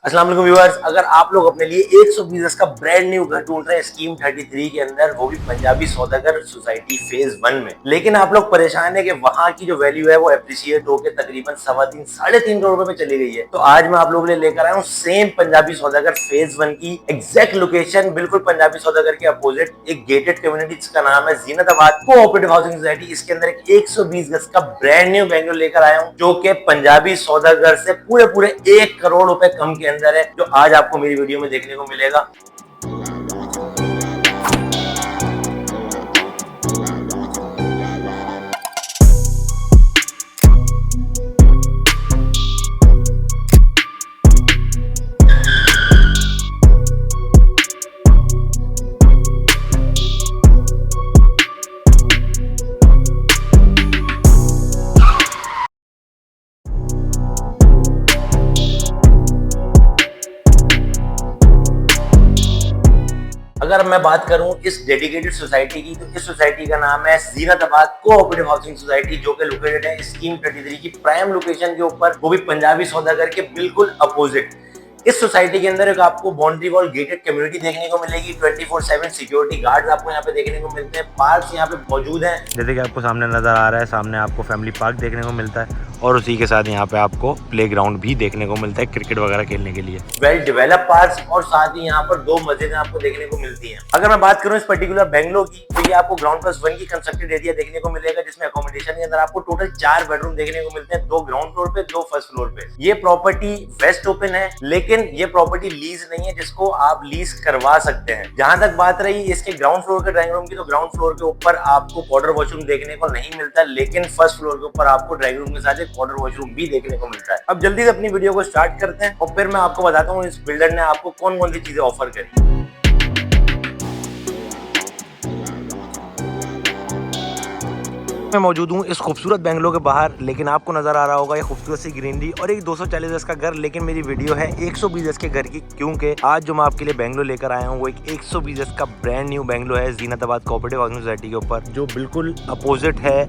अस्सलाम वालेकुम व्यूअर्स, अगर आप लोग अपने लिए 120 गज का ब्रांड न्यू घर ढूंढ रहे हैं स्कीम 33 के अंदर, वो भी पंजाबी सौदागर सोसाइटी फेज 1 में, लेकिन आप लोग परेशान है कि वहां की जो वैल्यू है वो एप्रिशिएट होकर तकरीबन 3.25 साढ़े 3 करोड़ रुपए पे चली गई है। तो आज मैं आप लोगों के लिए लेकर आया हूँ सेम पंजाबी सौदागर फेज 1 की एग्जैक्ट लोकेशन, बिल्कुल पंजाबी सौदागर के अपोजिट एक गेटेड कम्युनिटी जिसका नाम है जीनताबाद कोऑपरेटिव हाउसिंग सोसाइटी। इसके अंदर एक 120 गज का ब्रांड न्यू बेंगलोर लेकर आया हूँ जो कि पंजाबी सौदागर से पूरे 1 करोड़ रुपए कम के अंदर है, जो आज आपको मेरी वीडियो में देखने को मिलेगा। अगर मैं बात करूं इस डेडिकेटेड सोसाइटी की, तो इस सोसाइटी का नाम है जीनताबाद कोऑपरेटिव हाउसिंग सोसाइटी, जो कि लोकेटेड है स्कीम 33 की प्राइम लोकेशन के ऊपर, वो भी पंजाबी सौदागर के बिल्कुल अपोजिट। इस सोसाइटी के अंदर एक आपको बाउंड्री वॉल गेटेड कम्युनिटी देखने को मिलेगी, 24/7 सिक्योरिटी गार्ड्स आपको यहाँ पे देखने को मिलते हैं, पार्क्स यहाँ पे मौजूद हैं, जैसे कि आपको सामने नजर आ रहा है। सामने आपको फैमिली पार्क देखने को मिलता है और उसी के साथ यहाँ पे आपको प्लेग्राउंड भी देखने को मिलता है क्रिकेट वगैरह खेलने के लिए। वेल डेवलप पार्क्स और साथ ही यहाँ पर 2 मस्जिदें आपको देखने को मिलती हैं। अगर मैं बात करूँ इस पर्टिकुलर बेंगलोर की, तो ये आपको ग्राउंड+1 की कंस्ट्रक्टेड एरिया देखने को मिलेगा, जिसमें अकोमोडेशन के अंदर आपको टोटल 4 बेडरूम देखने को मिलते हैं, 2 ग्राउंड फ्लोर पे, 2 फर्स्ट फ्लोर पे। ये प्रॉपर्टी वेस्ट ओपन है, लेकिन ये प्रॉपर्टी लीज नहीं है जिसको आप लीज करवा सकते हैं। जहां तक बात रही इसके ग्राउंड फ्लोर के ड्राइंग रूम की, तो ग्राउंड फ्लोर के ऊपर आपको पाउडर वॉशरूम देखने को नहीं मिलता, लेकिन फर्स्ट फ्लोर के ऊपर आपको ड्राइंग रूम के साथ एक पाउडर वॉशरूम भी देखने को मिलता है। अब जल्दी से अपनी वीडियो को स्टार्ट करते हैं और फिर मैं आपको बताता हूँ इस बिल्डर ने आपको कौन कौन सी चीजें ऑफर करी। मैं मौजूद हूँ इस खूबसूरत बेंगलोर के बाहर, लेकिन आपको नजर आ रहा होगा ये खूबसूरत सी ग्रीनरी और एक 240 गज का घर, लेकिन मेरी वीडियो है 120 गज के घर की, क्योंकि आज जो मैं आपके लिए बेंगलोर लेकर आया हूँ वो एक 120 गज का ब्रांड न्यू बेंगलोर है जीनताबाद कोऑपरेटिव हाउसिंग सोसाइटी के ऊपर, जो बिल्कुल अपोजिट है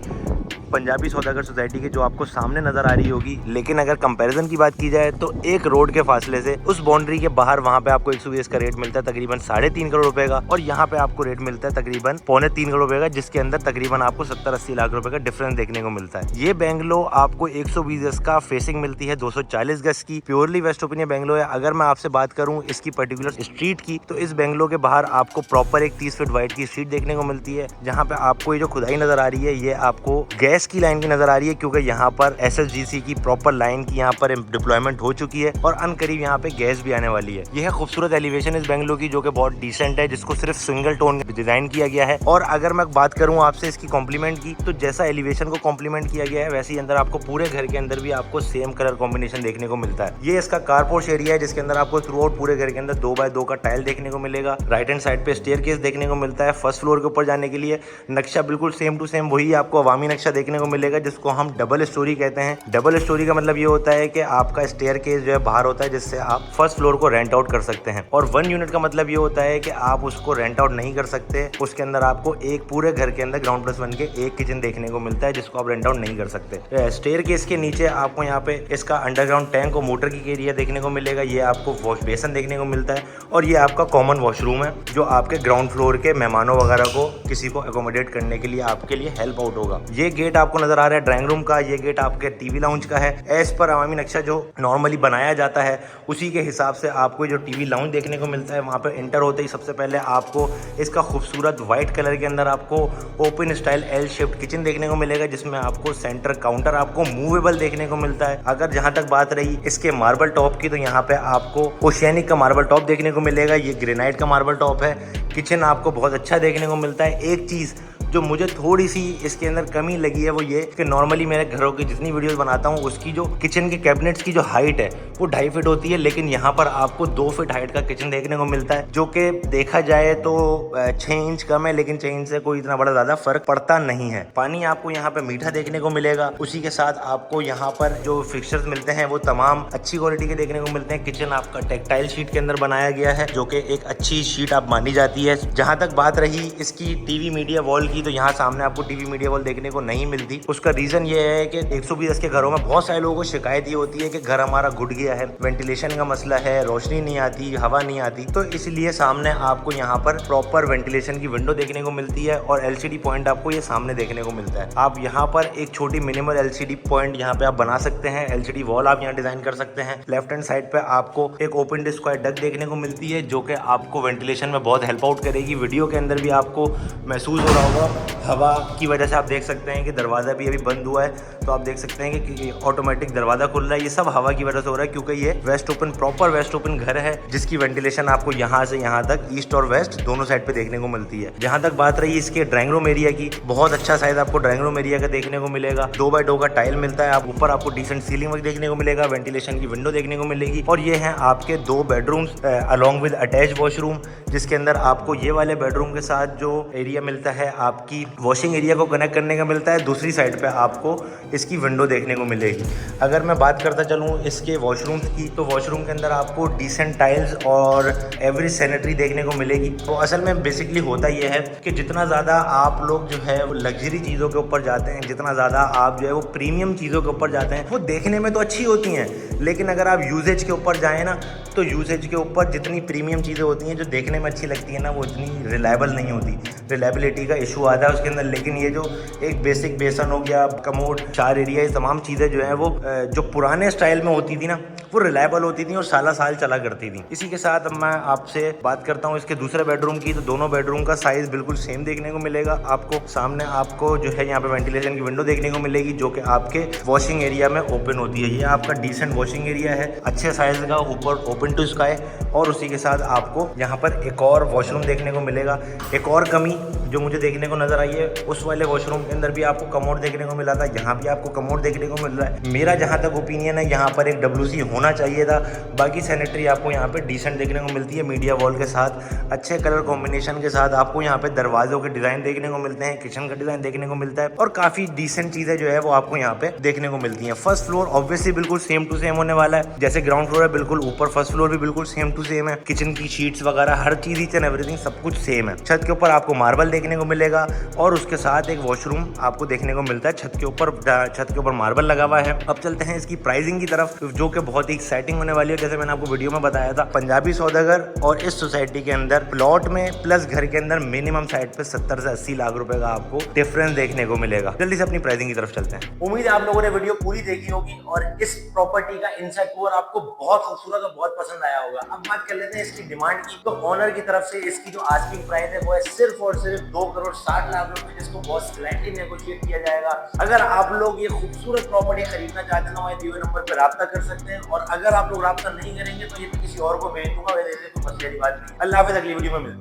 पंजाबी सौदागर सोसाइटी के, जो आपको सामने नजर आ रही होगी। लेकिन अगर कंपैरिजन की बात की जाए तो एक रोड के फासले से उस बाउंड्री के बाहर वहां पे आपको 120 का रेट मिलता है तकरीबन 3.5 करोड़ रुपए का, और यहाँ पे आपको रेट मिलता है तकरीबन 3.25 करोड़ रुपए का, जिसके अंदर तकरीबन आपको 70-80 लाख रुपए का डिफरेंस देखने को मिलता है। ये बेंगलो आपको 120 गज का फेसिंग मिलती है, 240 गज की प्योरली वेस्ट ओपिनियन बेंगलो है। अगर मैं आपसे बात करूँ इसकी पर्टिकुलर स्ट्रीट की, तो इस बेंगलो के बाहर आपको प्रॉपर एक 30 फीट वाइड की स्ट्रीट देखने को मिलती है, जहाँ पे आपको ये जो खुदाई नजर आ रही है ये आपको गैस की लाइन की नजर आ रही है, क्योंकि यहाँ पर SSGC की प्रॉपर लाइन की यहाँ पर डिप्लॉयमेंट हो चुकी है और अनकरीब यहाँ पे गैस भी आने वाली है। यह खूबसूरत एलिवेशन इस बेंगलो की, जो कि बहुत डिसेंट है, जिसको सिर्फ सिंगल टोन डिजाइन किया गया है। और अगर मैं बात करूँ आपसे इसकी कॉम्प्लीमेंट की, तो जैसा एलिवेशन को कॉम्प्लीमेंट किया गया है वैसे ही अंदर आपको पूरे घर के अंदर भी आपको सेम कलर कॉम्बिनेशन देखने को मिलता है। ये इसका कारपोर्च एरिया है, जिसके अंदर आपको थ्रू आउट पूरे घर के अंदर 2x2 का टाइल देखने को मिलेगा। राइट हैंड साइड पे स्टेयरकेस देखने को मिलता है। फर्स्ट फ्लोर के ऊपर जाने के लिए नक्शा बिल्कुल सेम टू सेम वही आपको अवामी नक्शा देखने को मिलेगा, जिसको हम डबल स्टोरी कहते हैं। डबल स्टोरी का मतलब ये होता है कि आपका स्टेयरकेस जो है बाहर होता है, जिससे आप फर्स्ट फ्लोर को रेंट आउट कर सकते हैं। और 1 यूनिट का मतलब ये होता है कि आप उसको रेंट आउट नहीं कर सकते, उसके अंदर आपको एक पूरे घर के अंदर ग्राउंड+1 के एक किचन देखने को मिलता है, जिसको आप रेंट आउट नहीं कर सकते। स्टेयरकेस के नीचे आपको यहाँ पे इसका अंडरग्राउंड टैंक और मोटर की एरिया देखने को मिलेगा। ये आपको वॉश बेसन देखने को मिलता है और ये आपका कॉमन वॉशरूम है, जो आपके ग्राउंड फ्लोर के मेहमानों वगैरह को किसी को एकोमोडेट करने के लिए आपके लिए हेल्प आउट होगा। ये गेट आपको नजर आ रहा है ड्राइंग रूम का, ये गेट आपके टीवी लाउंज का है। एज पर अवामी नक्शा जो नॉर्मली बनाया जाता है उसी के हिसाब से आपको जो टीवी लाउंज देखने को मिलता है। वहाँ पर एंटर होते ही सबसे पहले आपको इसका खूबसूरत व्हाइट कलर के अंदर आपको open style L shaped kitchen देखने को मिलेगा, जिसमें आपको सेंटर काउंटर आपको मूवेबल देखने को मिलता है। अगर जहाँ तक बात रही इसके मार्बल टॉप की, तो यहाँ पे आपको ओशियानिक का मार्बल टॉप देखने को मिलेगा। ये ग्रेनाइट का मार्बल टॉप है। किचन आपको बहुत अच्छा देखने को मिलता है। एक चीज़ जो मुझे थोड़ी सी इसके अंदर कमी लगी है वो ये कि नॉर्मली मेरे घरों की जितनी वीडियोस बनाता हूँ उसकी जो किचन के कैबिनेट्स की जो हाइट है वो 2.5 फीट होती है, लेकिन यहाँ पर आपको 2 फीट हाइट का किचन देखने को मिलता है, जो कि देखा जाए तो 6 इंच कम है, लेकिन 6 इंच से कोई इतना बड़ा ज़्यादा फर्क पड़ता नहीं है। पानी आपको यहाँ पे मीठा देखने को मिलेगा। उसी के साथ आपको यहाँ पर जो फिक्सचर्स मिलते हैं वो तमाम अच्छी क्वालिटी के देखने को मिलते हैं। किचन आपका टेक्टाइल शीट के अंदर बनाया गया है, जो कि एक अच्छी शीट आप मानी जाती है। जहाँ तक बात रही इसकी टीवी मीडिया वॉल की, की तो यहाँ सामने आपको टीवी मीडिया वॉल देखने को नहीं मिलती। उसका रीजन ये है कि 120 के घरों में बहुत सारे लोगों को शिकायत ये होती है कि घर हमारा घुट गया है, वेंटिलेशन का मसला है, रोशनी नहीं आती, हवा नहीं आती। तो इसलिए सामने आपको यहाँ पर प्रॉपर वेंटिलेशन की विंडो देखने को मिलती है और एलसीडी पॉइंट आपको ये सामने देखने को मिलता है। आप यहाँ पर एक छोटी मिनिमल एलसीडी पॉइंट यहाँ पे आप बना सकते हैं, एलसीडी वॉल आप यहाँ डिजाइन कर सकते हैं। लेफ्ट हैंड साइड पे आपको एक ओपन स्क्वायर डक देखने को मिलती है जो कि आपको वेंटिलेशन में बहुत हेल्प आउट करेगी। वीडियो के अंदर भी आपको महसूस हो रहा होगा हवा की वजह से। आप देख सकते हैं कि दरवाज़ा भी अभी बंद हुआ है, तो आप देख सकते हैं कि ऑटोमेटिक दरवाज़ा खुल रहा है। ये सब हवा की वजह से हो रहा है क्योंकि ये waste open, proper waste open घर है जिसकी वेंटिलेशन आपको यहाँ से यहाँ तक ईस्ट और वेस्ट दोनों साइड पे देखने को मिलती है। जहाँ तक बात रही इसके ड्राइंग रूम एरिया की, बहुत अच्छा साइज आपको ड्राइंग रूम एरिया का देखने को मिलेगा। 2x2 का टाइल मिलता है। आप ऊपर आपको डिसेंट सीलिंग वर्क देखने को मिलेगा, वेंटिलेशन की विंडो देखने को मिलेगी। और ये हैं आपके 2 bedrooms along with attach washroom, जिसके अंदर आपको ये वाले बेडरूम के साथ जो एरिया मिलता है आपकी वॉशिंग एरिया को कनेक्ट करने का मिलता है। दूसरी साइड पे आपको इसकी विंडो देखने को मिलेगी। अगर मैं बात करता चलूँ इसके वॉशरूम्स की, तो वॉशरूम के अंदर आपको डिसेंट टाइल्स और एवरेज सैनिटरी देखने को मिलेगी। तो असल में बेसिकली होता ये है कि जितना ज़्यादा आप लोग जो है वो लग्जरी चीज़ों के ऊपर जाते हैं, जितना ज़्यादा आप जो है वो प्रीमियम चीज़ों के ऊपर जाते हैं, वो देखने में तो अच्छी होती हैं, लेकिन अगर आप यूजेज के ऊपर जाएँ ना, तो यूसेज के ऊपर जितनी प्रीमियम चीज़ें होती हैं जो देखने में अच्छी लगती है ना, वो इतनी रिलायबल नहीं होती। रिलायबिलिटी का इशू आता है उसके अंदर। लेकिन ये जो एक बेसिक बेसन हो गया, कमोड, शार एरिया, ये तमाम चीज़ें जो है वो जो पुराने स्टाइल में होती थी ना, वो रिलायबल होती थी और साल चला करती थी। इसी के साथ अब मैं आपसे बात करता हूँ इसके दूसरे बेडरूम की। तो दोनों बेडरूम का साइज़ बिल्कुल सेम देखने को मिलेगा आपको। सामने आपको जो है यहाँ पे वेंटिलेशन की विंडो देखने को मिलेगी जो कि आपके वॉशिंग एरिया में ओपन होती है। ये आपका डिसेंट वॉशिंग एरिया है, अच्छे साइज़ का, ऊपर ओपन टू स्काई। और उसी के साथ आपको यहाँ पर एक और वॉशरूम देखने को मिलेगा। एक और कमी जो मुझे देखने को नज़र आई है, उस वाले वॉशरूम के अंदर भी आपको कमोड देखने को मिला था, यहाँ भी आपको कमोड देखने को मिल रहा है। मेरा जहाँ तक ओपिनियन है, यहाँ पर एक WC होना चाहिए था। बाकी सैनिटरी आपको यहाँ पे डिसेंट देखने को मिलती है, मीडिया वॉल के साथ, अच्छे कलर कॉम्बिनेशन के साथ। आपको यहाँ पे दरवाजों के डिज़ाइन देखने को मिलते हैं, किचन का डिज़ाइन देखने को मिलता है और काफ़ी डिसेंट चीज़ें जो है वो आपको यहाँ पे देखने को मिलती हैं। फर्स्ट फ्लोर ऑब्वियसली बिल्कुल सेम टू सेम होने वाला है, जैसे ग्राउंड फ्लोर है बिल्कुल ऊपर फर्स्ट फ्लोर भी बिल्कुल सेम टू सेम है। किचन की शीट्स वगैरह हर चीज़, ईच एंड एवरीथिंग सब कुछ सेम है। छत के ऊपर आपको मार्बल देखने को मिलेगा और उसके साथ एक वॉशरूम आपको देखने को मिलता है। छत के ऊपर मार्बल लगा हुआ है। अब चलते हैं इसकी प्राइसिंग की तरफ, जो कि बहुत ही एक्साइटिंग होने वाली है। जैसे मैंने आपको वीडियो में बताया था, पंजाबी सौदागर और इस सोसाइटी के अंदर प्लॉट में प्लस घर के अंदर मिनिमम साइड पे 70 से 80 लाख रुपए का आपको डिफरेंस देखने को मिलेगा। जल्दी से अपनी प्राइसिंग की तरफ चलते हैं। उम्मीद है आप लोगों ने वीडियो पूरी देखी होगी और इस प्रॉपर्टी का इनसाइड टूर आपको बहुत खूबसूरत और बहुत पसंद आया होगा। अब बात कर लेते हैं इसकी डिमांड की। तो ओनर की तरफ से इसकी जो आस्किंग प्राइस है वो है सिर्फ और सिर्फ 2,60,00,000 रुपए, जिसको बहुत स्लाइटली नेगोशिएट किया जाएगा। अगर आप लोग ये खूबसूरत प्रॉपर्टी खरीदना चाहते हैं तो मैं दिए नंबर पर राब्ता कर सकते हैं, और अगर आप लोग राब्ता नहीं करेंगे तो ये किसी और को भेज दूंगा, वैसे तो बस यही बात नहीं। अल्लाह हाफिज़, अगली वीडियो में मिलते हैं।